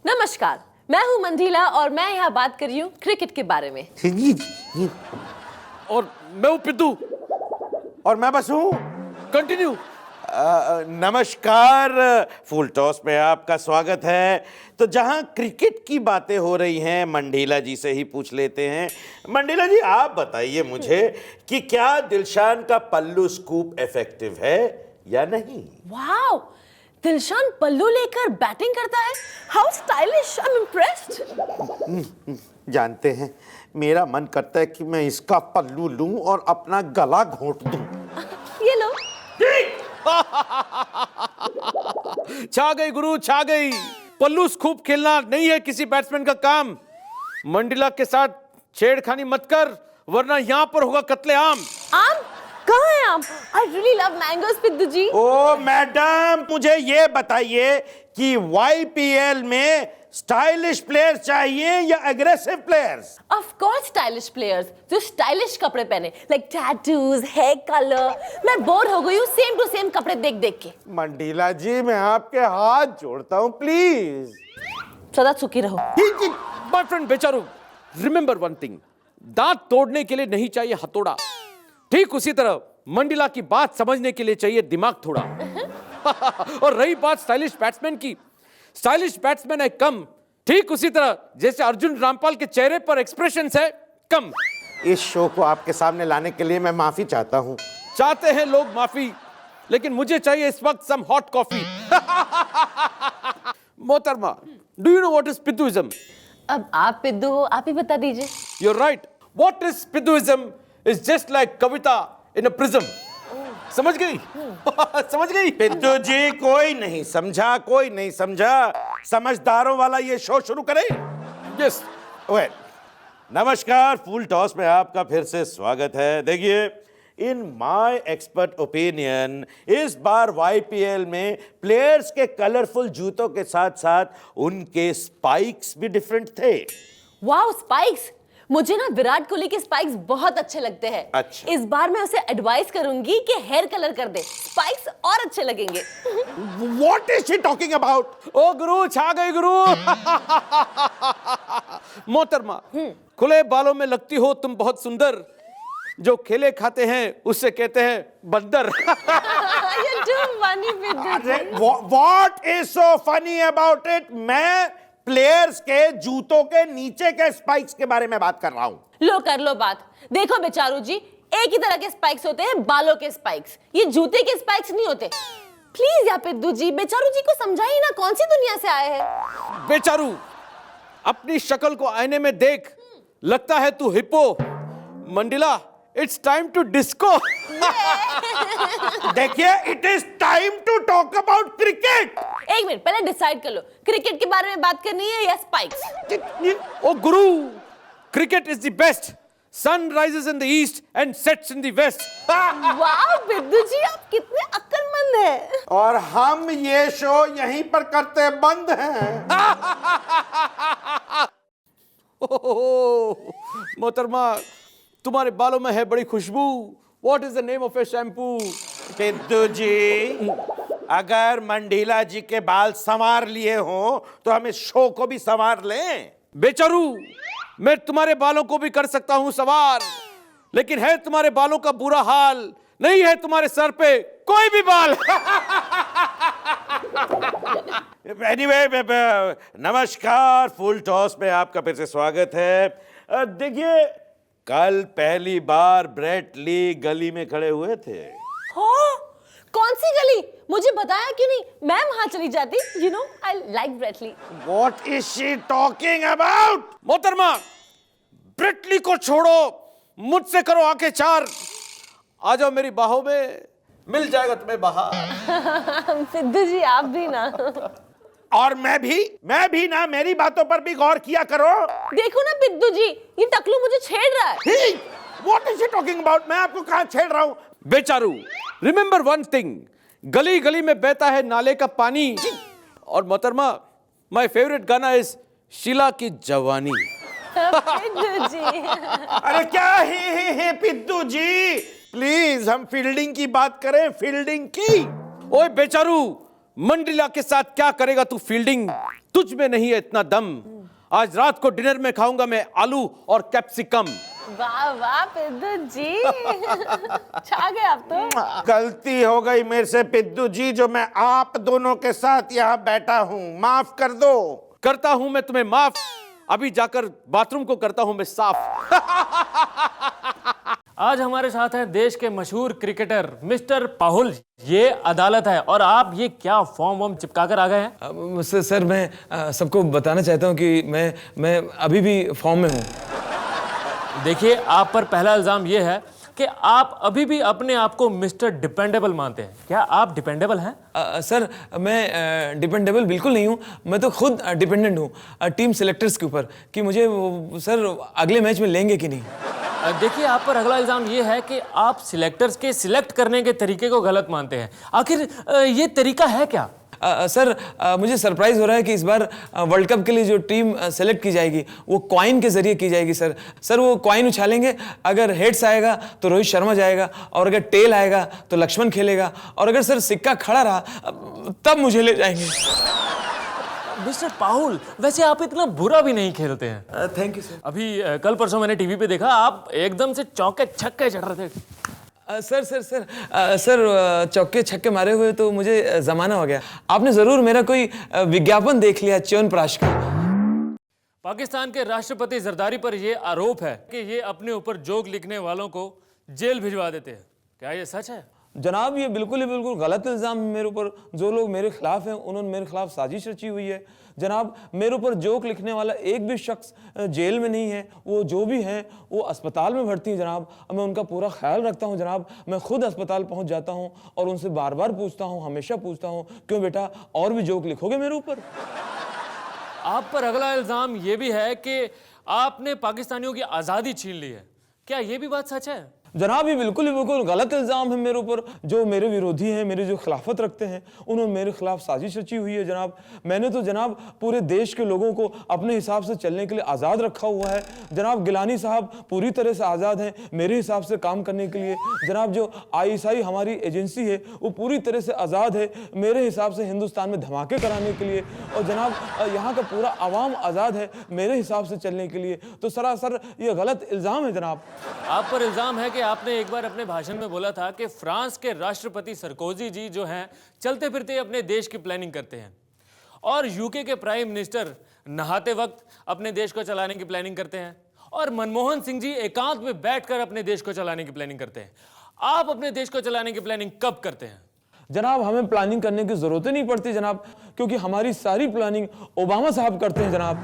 नमस्कार, मैं हूँ मंजीला और मैं यहाँ बात कर रही हूँ क्रिकेट के बारे में। और मैं हूँ पिद्दू और मैं बस हूँ। कंटिन्यू। नमस्कार, फुल टॉस में आपका स्वागत है। तो जहां क्रिकेट की बातें हो रही हैं, मंडीला जी से ही पूछ लेते हैं। मंडीला जी, आप बताइए मुझे कि क्या दिलशान का पल्लू स्कूप इफेक्टिव है या नहीं? वाओ, दिलशान पल्लू लेकर बैटिंग करता है। How stylish, I am impressed. जानते हैं, मेरा मन करता है कि मैं इसका पल्लू लूं और अपना गला घोंट दूं। ये लो। छा गई गुरु, छा गई। पल्लू स्कूप खेलना नहीं है किसी बैट्समैन का काम। मंडीला के साथ छेड़खानी मत कर, वरना यहाँ पर होगा कत्लेआम। आम? कहाँ है आम? I really love mangoes, Piddu ji. Oh madam, मुझे ये बताइए कि YPL में स्टाइलिश प्लेयर्स चाहिए या aggressive players? Of course, stylish players जो स्टाइलिश कपड़े पहने, like tattoos, hair color। मैं बोर हो गई हूँ सेम टू सेम कपड़े देख देख के। मंडीला जी, मैं आपके हाथ जोड़ता हूँ, प्लीज। सदा सुखी रहो। माय फ्रेंड बेचारू, रिमेंबर वन थिंग, दांत तोड़ने के लिए नहीं चाहिए हथौड़ा। ठीक उसी तरह मंडीला की बात समझने के लिए चाहिए दिमाग थोड़ा। और रही बात स्टाइलिश बैट्समैन की, स्टाइलिश बैट्समैन है कम, ठीक उसी तरह जैसे अर्जुन रामपाल के चेहरे पर एक्सप्रेशंस है कम। इस शो को आपके सामने लाने के लिए मैं माफी चाहता हूँ। चाहते हैं लोग माफी, लेकिन मुझे चाहिए इस वक्त सम हॉट कॉफी। मोहतरमा, do you know what is Pidduism? अब आप पिद्दू हो, आप ही बता दीजिए। You are right, what is Pidduism is just like kavita in a prism. समझ गई? समझ गई? पिद्दू जी, कोई नहीं समझा, कोई नहीं समझा। समझदारों वाला ये शो शुरू करें? यस। वेल, नमस्कार, फुल टॉस में आपका फिर से स्वागत है। देखिए, इन माय एक्सपर्ट ओपिनियन इस बार YPL में प्लेयर्स के कलरफुल जूतों के साथ साथ उनके स्पाइक्स भी डिफरेंट थे। Wow, spikes! मुझे ना विराट कोहली के स्पाइक्स बहुत अच्छे लगते हैं। अच्छा। इस बार मैं उसे एडवाइस करूंगी कि हेयर कलर कर दे, स्पाइक्स और अच्छे लगेंगे। What is she talking about? ओ गुरु, छा गई गुरु। मोहतरमा, खुले बालों में लगती हो तुम बहुत सुंदर, जो खेले खाते हैं उससे कहते हैं बंदर। You're too funny, Piddu ji. What is so funny about it? मैं प्लेयर्स के जूतों के नीचे के स्पाइक्स के बारे में बात कर रहा हूं। लो कर लो बात। देखो बेचारू जी, एक ही तरह के स्पाइक्स होते हैं, बालों के स्पाइक्स। ये जूते के स्पाइक्स नहीं होते। प्लीज या पिद्दू जी, बेचारू जी को समझाइए ना, कौन सी दुनिया से आए हैं। बेचारू, अपनी शक्ल को आईने में देख, लगता है तू हिप्पो। मंडीला, इट्स टाइम टू डिस्को। देखिए, it is time to talk about cricket. एक मिनट, पहले डिसाइड कर लो, क्रिकेट के बारे में बात करनी है या स्पाइक्स। ओ गुरु, cricket is the best. Sun rises in the east and sets in the west. वाह पिद्दू जी, आप कितने अक्लमंद हैं। और हम ये शो यहीं पर करते बंद हैं। मोहतरमा, तुम्हारे बालों में है बड़ी खुशबू। What is the name of your shampoo? पिद्दू जी, अगर मंडीला जी के बाल संवार लिए हों तो हम इस शो को भी संवार लें। बेचारू, मैं तुम्हारे बालों को भी कर सकता हूं सवार, लेकिन है तुम्हारे बालों का बुरा हाल, नहीं है तुम्हारे सर पे कोई भी बाल। Anyway, नमस्कार, फुल टॉस में आपका फिर से स्वागत है। देखिए, कल पहली बार ब्रेट ली गली में खड़े हुए थे। हो, कौन सी गली? मुझे बताया क्यों नहीं? मैं वहां चली जाती। You know, I like Brett Lee. What is she talking about? मोहतरमा, ब्रेटली को छोड़ो, मुझसे करो आंखें चार। आ जाओ मेरी बाहों में, मिल जाएगा तुम्हें बाहर। पिद्दू जी, आप भी ना। और मैं भी ना, मेरी बातों पर भी गौर किया करो। देखो ना पिद्दू जी, ये टकलू मुझे छेड़ रहा है। What is she talking about? मैं आपको कहां छेड़ रहा हूं? बेचारू, रिमेंबर वन थिंग, गली गली में बहता है नाले का पानी। और मोहतरमा, माय फेवरेट गाना इज शीला की जवानी। पिद्दू जी। अरे क्या है पिद्दू जी, प्लीज हम फील्डिंग की बात करें, फील्डिंग की। ओए बेचारू, मंडीला के साथ क्या करेगा तू फील्डिंग? तुझ में नहीं है इतना दम। आज रात को डिनर में खाऊंगा मैं आलू और कैप्सिकम। वाह वाह पिद्दू जी छा गए आप तो। गलती हो गई मेरे से पिद्दू जी, जो मैं आप दोनों के साथ यहाँ बैठा हूँ, माफ कर दो। करता हूं मैं तुम्हें माफ, अभी जाकर बाथरूम को करता हूं मैं साफ। आज हमारे साथ हैं देश के मशहूर क्रिकेटर मिस्टर पाहुल। ये अदालत है और आप ये क्या फॉर्म वॉर्म चिपका कर आ गए हैं? सर मैं सबको बताना चाहता हूँ कि मैं अभी भी फॉर्म में हूँ। देखिए, आप पर पहला इल्जाम ये है कि आप अभी भी अपने आप को मिस्टर डिपेंडेबल मानते हैं। क्या आप डिपेंडेबल हैं? सर मैं डिपेंडेबल बिल्कुल नहीं हूँ। मैं तो खुद डिपेंडेंट हूँ टीम सेलेक्टर्स के ऊपर कि मुझे सर अगले मैच में लेंगे कि नहीं। देखिए, आप पर अगला इल्जाम ये है कि आप सिलेक्टर्स के सिलेक्ट करने के तरीके को गलत मानते हैं। आखिर ये तरीका है क्या? सर मुझे सरप्राइज हो रहा है कि इस बार वर्ल्ड कप के लिए जो टीम सेलेक्ट की जाएगी वो कॉइन के जरिए की जाएगी। सर वो कॉइन उछालेंगे, अगर हेड्स आएगा तो रोहित शर्मा जाएगा, और अगर टेल आएगा तो लक्ष्मण खेलेगा, और अगर सर सिक्का खड़ा रहा तब मुझे ले जाएंगे। मिस्टर पाहुल, वैसे आप इतना बुरा भी नहीं खेलते हैं। Thank you sir. अभी कल परसों मैंने टीवी पे देखा, आप एकदम से चौके छक्के चढ़ रहे थे। सर चौके छक्के मारे हुए तो मुझे जमाना हो गया। आपने जरूर मेरा कोई विज्ञापन देख लिया च्यवनप्राश का। पाकिस्तान के राष्ट्रपति जरदारी पर यह आरोप है कि ये अपने ऊपर जोक लिखने वालों को जेल भिजवा देते हैं। क्या ये सच है? जनाब ये बिल्कुल गलत इल्ज़ाम है मेरे ऊपर। जो लोग मेरे खिलाफ हैं उन्होंने मेरे खिलाफ साजिश रची हुई है। जनाब मेरे ऊपर जोक लिखने वाला एक भी शख्स जेल में नहीं है। वो जो भी हैं वो अस्पताल में भर्ती हैं जनाब। मैं उनका पूरा ख्याल रखता हूं जनाब। मैं खुद अस्पताल पहुंच जाता हूं और उनसे बार बार पूछता हूं, हमेशा पूछता हूं, क्यों बेटा और भी जोक लिखोगे मेरे ऊपर? आप पर अगला इल्जाम ये भी है कि आपने पाकिस्तानियों की आज़ादी छीन ली है। क्या ये भी बात सच है? जनाब ये बिल्कुल गलत इल्ज़ाम है मेरे ऊपर। जो मेरे विरोधी हैं, मेरे जो खिलाफत रखते हैं, उन्होंने मेरे खिलाफ साजिश रची हुई है जनाब। मैंने तो जनाब पूरे देश के लोगों को अपने हिसाब से चलने के लिए आज़ाद रखा हुआ है जनाब। गिलानी साहब पूरी तरह से आज़ाद हैं मेरे हिसाब से काम करने के लिए जनाब। जो ISI हमारी एजेंसी है वो पूरी तरह से आज़ाद है मेरे हिसाब से हिंदुस्तान में धमाके कराने के लिए। और जनाब यहाँ का पूरा आवाम आज़ाद है मेरे हिसाब से चलने के लिए। तो सरासर ये गलत इल्ज़ाम है जनाब। आप पर इल्जाम है कि आपने एक बार अपने भाषण में बोला था कि फ्रांस के राष्ट्रपति सरकोजी जी जो हैं चलते फिरते अपने देश की प्लानिंग करते हैं, और UK के प्राइम मिनिस्टर नहाते वक्त अपने देश को चलाने की प्लानिंग करते हैं, और मनमोहन सिंह जी एकांत में बैठकर अपने देश को चलाने की प्लानिंग करते हैं। आप अपने देश को चलाने की प्लानिंग कब करते हैं? जनाब हमें प्लानिंग करने की जरूरत ही नहीं पड़ती जनाब, क्योंकि हमारी सारी प्लानिंग ओबामा साहब करते हैं जनाब।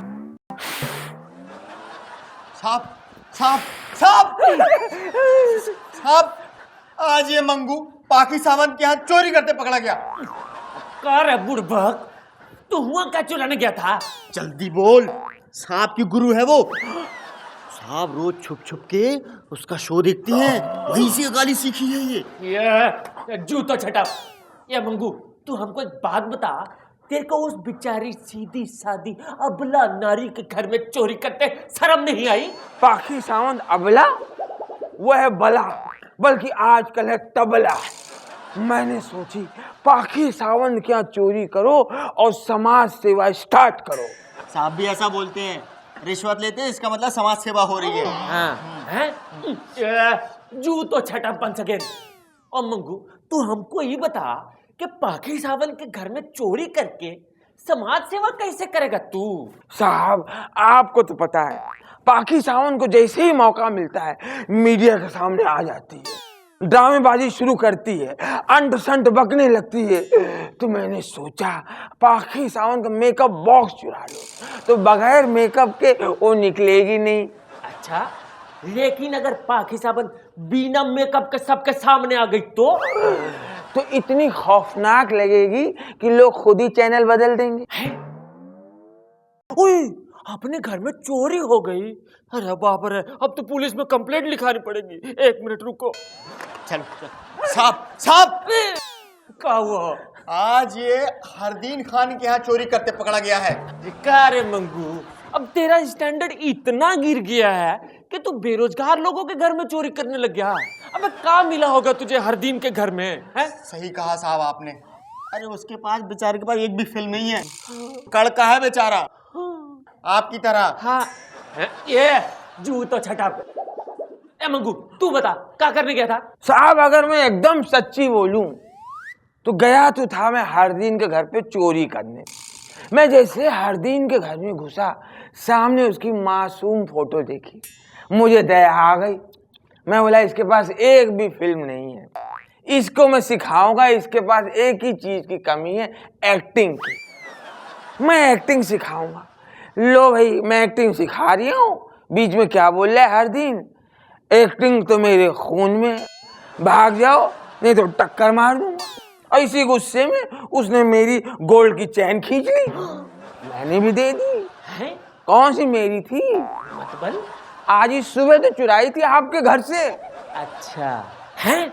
साहब साहब साहब साहब, आज ये मंगू पाकि सावंत के यहाँ चोरी करते पकड़ा गया। कार है बुड़बक, तू हुआ क्या चुराने गया था? जल्दी बोल, सांप की गुरु है वो। साहब रोज छुप छुप के उसका शो देखती हैं, वहीं से गाली सीखी है ये जूतो छटा। ये मंगू, तू हमको एक बात बता, तेरे को उस बेचारी सीधी सादी अबला नारी के घर में चोरी करते शर्म नहीं आई? पाकि सावंत अबला, वह है बला, बल्कि आजकल है तबला। मैंने सोची पाकि सावंत क्या चोरी करो और समाज सेवा स्टार्ट करो। साहब भी ऐसा बोलते हैं, रिश्वत लेते हैं इसका मतलब समाज सेवा हो रही है। हैं? जूतो छटा बन सके। और मंगू, तू हमको ये बता कि पाकि सावंत के घर में चोरी करके समाज सेवा कैसे करेगा तू? साहब आपको तो पता है, पाकि सावंत को जैसे ही मौका मिलता है मीडिया के सामने आ जाती है, ड्रामेबाजी शुरू करती है, अंट संट बकने लगती है। तो मैंने सोचा पाकि सावंत का मेकअप बॉक्स चुरा लो, तो बगैर मेकअप के वो निकलेगी नहीं। अच्छा, लेकिन अगर पाकि सावंत बिना मेकअप के सबके सामने आ गई तो इतनी खौफनाक लगेगी कि लोग खुद ही चैनल बदल देंगे। ओए, अपने घर में चोरी हो गई। अरे बाप रे, अब तो पुलिस में कंप्लेंट लिखानी पड़ेगी। एक मिनट रुको। चलो साहब साहब, क्या हुआ? आज ये हरदीन खान के यहाँ चोरी करते पकड़ा गया है। क्या रे मंगू, अब तेरा स्टैंडर्ड इतना गिर गया है कि तू बेरोजगार लोगों के घर में चोरी करने लग गया। अबे क्या मिला होगा तुझे हरदीन के घर में? है? सही कहा साहब आपने। अरे उसके पास बेचारे के पास एक भी फिल्म नहीं है, कड़का है बेचारा आपकी तरह। हाँ ये जू तो छटा। ए मंगू तू बता क्या करने गया था? साहब अगर मैं एकदम सच्ची बोलूं तो गया तो था मैं हरदीन के घर पे चोरी करने। मैं जैसे हरदीन के घर में घुसा, सामने उसकी मासूम फोटो देखी, मुझे दया आ गई। मैं बोला इसके पास एक भी फिल्म नहीं है, इसको मैं सिखाऊंगा। इसके पास एक ही चीज की कमी है, एक्टिंग की। मैं एक्टिंग सिखाऊंगा। लो भाई मैं एक्टिंग सिखा रही हूँ, बीच में क्या बोल रहा है हरदीन, एक्टिंग तो मेरे खून में, भाग जाओ नहीं तो टक्कर मार दूंगा। इसी गुस्से में उसने मेरी गोल्ड की चैन खींच ली, मैंने भी दे दी। हैं? कौन सी मेरी थी? मतलब आज ही सुबह तो चुराई थी आपके घर से। अच्छा हैं?